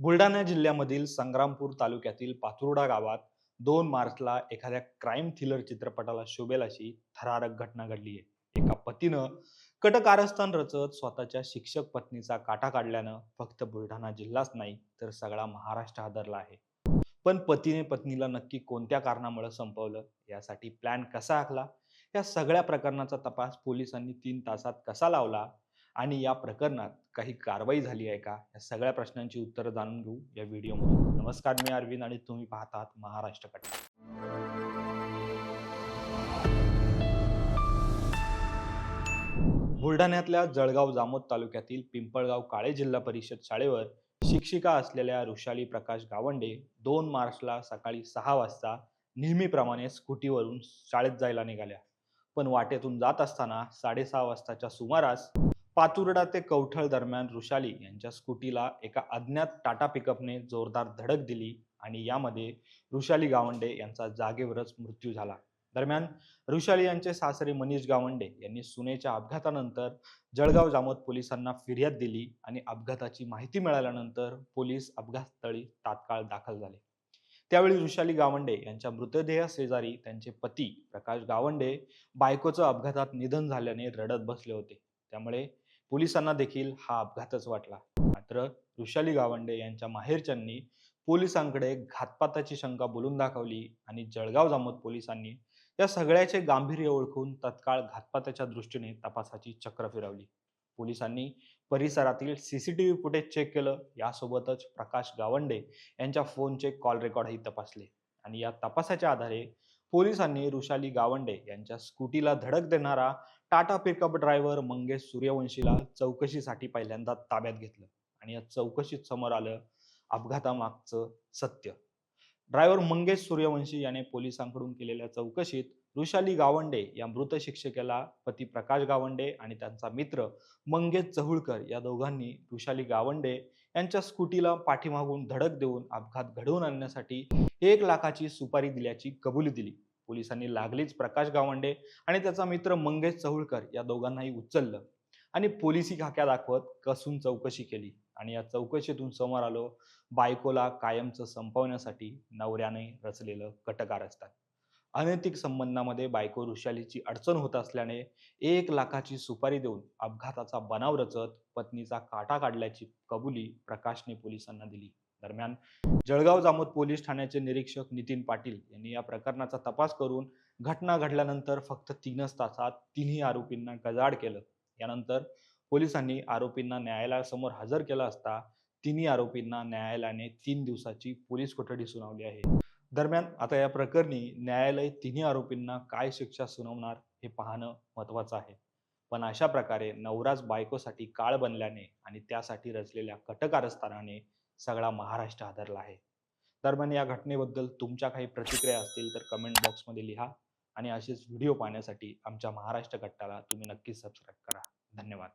बुलढाणा जिल्ह्यामधील संग्रामपूर तालुक्यातील पाचुर्डा गावात 2 मार्चला एखाद्या क्राईम थ्रिलर चित्रपटाला शोभेल अशी थरारक घटना घडली आहे। एका पतीनं कटकारस्थान रचत स्वतःच्या शिक्षक पत्नीचा काटा काढल्यानं फक्त बुलढाणा जिल्हाच नाही तर सगळा महाराष्ट्र हादरला आहे। पण पतीने पत्नीला नक्की कोणत्या कारणामुळे संपवलं, यासाठी प्लॅन कसा आखला, या सगळ्या प्रकरणाचा तपास पोलिसांनी 3 तासात कसा लावला आणि या प्रकरणात काही कारवाई झाली आहे का, या सगळ्या प्रश्नांची उत्तरं जाणून घेऊ या व्हिडिओमध्ये। नमस्कार, मी अरविंद आणि तुम्ही पाहतात महाराष्ट्र कट्टा। बुलढाण्यातल्या जळगाव जामोद तालुक्यातील पिंपळगाव काळे जिल्हा परिषद शाळेवर शिक्षिका असलेल्या ऋषाली प्रकाश गावंडे 2 मार्चला सकाळी 6 वाजता नेहमीप्रमाणे स्कूटीवरून शाळेत जायला निघाल्या। पण वाटेतून जात असताना 6:30 वाजताच्या सुमारास पाचुर्डा ते कवठळ दरम्यान ऋषाली यांच्या स्कूटीला एका अज्ञात टाटा पिकअपने जोरदार धडक दिली आणि यामध्ये ऋषाली गावंडे यांचा जागेवरच मृत्यू झाला। दरम्यान ऋषाली यांचे सासरे मनीष गावंडे यांनी सुनेच्या अपघातानंतर जळगाव जामोद पोलिसांना फिर्याद दिली आणि अपघाताची माहिती मिळाल्यानंतर पोलीस अपघातस्थळी तात्काळ दाखल झाले। त्यावेळी ऋषाली गावंडे यांच्या मृतदेहा शेजारी त्यांचे पती प्रकाश गावंडे बायकोचं अपघातात निधन झाल्याने रडत बसले होते। त्यामुळे पोलिसांना देखील हा अपघातच वाटला। मात्र ऋषाली गावंडे यांच्या माहेरच्यांनी पोलिसांकडे घातपाताची शंका बोलून दाखवली आणि जळगाव जामोद पोलिसांनी या सगळ्याचे गांभीर्य ओळखून तत्काळ घातपाताच्या दृष्टीने तपासाची चक्र फिरवली। पोलिसांनी परिसरातील सीसीटीव्ही फुटेज चेक केलं, यासोबतच प्रकाश गावंडे यांच्या फोनचे कॉल रेकॉर्डही तपासले आणि या तपासाच्या आधारे पोलिसांनी ऋषाली गावंडे यांच्या स्कूटीला धडक देणारा टाटा पिकअप ड्रायव्हर मंगेश सूर्यवंशीला चौकशीसाठी पहिल्यांदा ताब्यात घेतलं आणि या चौकशीत समोर आलं अपघातामागचं सत्य। ड्रायव्हर मंगेश सूर्यवंशी याने पोलिसांकडून केलेल्या चौकशीत ऋषाली गावंडे या मृत शिक्षिकेला पती प्रकाश गावंडे आणि त्यांचा मित्र मंगेश चहुळकर या दोघांनी ऋषाली गावंडे यांच्या स्कूटीला पाठीमागून धडक देऊन अपघात घडवून आणण्यासाठी 1 लाखाची सुपारी दिल्याची कबुली दिली। पोलिसांनी लागलीच प्रकाश गावंडे आणि त्याचा मित्र मंगेश चहुळकर या दोघांनाही उचललं आणि पोलिसी खाक्या दाखवत कसून चौकशी केली आणि या चौकशीतून समोर आलं बायकोला कायमचं संपवण्यासाठी नवऱ्याने रचलेलं कटकारस्थान। अनैतिक संबंधामध्ये बायको ऋषालीची अडचण होत असल्याने 1 लाखाची सुपारी देऊन अपघाताचा बनाव रचत पत्नीचा काटा काढल्याची कबुली प्रकाशने पोलिसांना दिली। दरम्यान जळगाव जामोद पोलीस ठाण्याचे निरीक्षक नितीन पाटील यांनी या प्रकरणाचा तपास करून घटना घडल्यानंतर फक्त 3 तासात तिन्ही आरोपींना गजाआड केलं। यानंतर पोलिसांनी आरोपींना न्यायालयासमोर हजर केलं असता तिन्ही आरोपींना न्यायालयाने 3 दिवसाची पोलीस कोठडी सुनावली आहे। दरम्यान आता या प्रकरणी न्यायालय तिन्ही आरोपींना काय शिक्षा सुनावणार हे पाहणं महत्त्वाचं आहे। पण अशा प्रकारे नवराच बायकोसाठी काळ बनल्याने आणि त्यासाठी रचलेल्या कटकारस्थानाने सगळा महाराष्ट्र हादरला आहे। दरम्यान या घटनेबद्दल तुमच्या काही प्रतिक्रिया असतील तर कमेंट बॉक्समध्ये लिहा आणि असेच व्हिडिओ पाहण्यासाठी आमच्या महाराष्ट्र कट्टाला तुम्ही नक्कीच सबस्क्राईब करा। धन्यवाद।